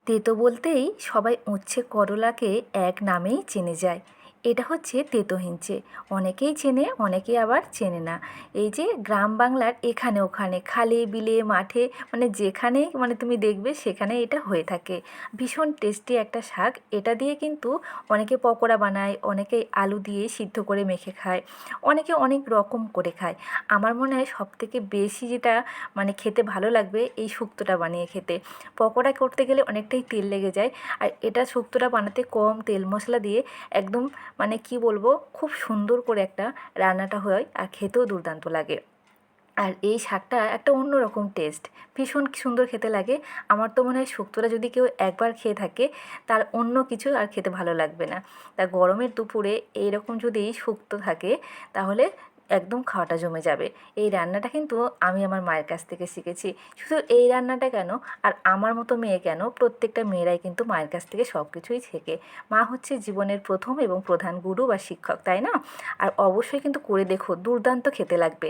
তেতো বলতেই সবাই উচ্ছে করলাকে এক নামেই চেনে যায়। এটা হচ্ছে তেতো হিঞ্চে। অনেকেই চেনে, অনেকেই আবার চেনে না। এই যে গ্রাম বাংলার এখানে ওখানে খালে বিলে মাঠে যেখানেই তুমি দেখবে সেখানে এটা হয়ে থাকে। ভীষণ টেস্টি একটা শাক। এটা দিয়ে কিন্তু অনেকে পকোড়া বানায়, অনেকে আলু দিয়ে সিদ্ধ করে মেখে খায়, অনেকে অনেক রকম করে খায়। আমার মনে হয় সবথেকে বেশি যেটা খেতে ভালো লাগবে এই শুক্তোটা বানিয়ে খেতে। পকোড়া করতে গেলে অনেকটাই তেল লেগে যায়, আর এটা শুক্তোটা বানাতে কম তেল মশলা দিয়ে একদম কি বলবো, খুব সুন্দর করে একটা রান্নাটা হয় আর খেতেও দুর্দান্ত লাগে। আর এই শাকটা একটা অন্যরকম টেস্ট, ভীষণ সুন্দর খেতে লাগে। আমার তো মনে হয় শুক্তোটা যদি কেউ একবার খেয়ে থাকে তার অন্য কিছু আর খেতে ভালো লাগবে না। তা গরমের দুপুরে এইরকম যদি শুক্তো থাকে তাহলে একদম খাওয়াটা জমে যাবে। এই রান্নাটা কিন্তু আমি আমার মায়ের কাছ থেকে শিখেছি। শুধু এই রান্নাটা কেন, আর আমার মতো মেয়ে কেন, প্রত্যেকটা মেয়েরাই কিন্তু মায়ের কাছ থেকে সব কিছুই শেখে। মা হচ্ছে জীবনের প্রথম এবং প্রধান গুরু বা শিক্ষক, তাই না? আর অবশ্যই কিন্তু করে দেখো, দুর্দান্ত খেতে লাগবে।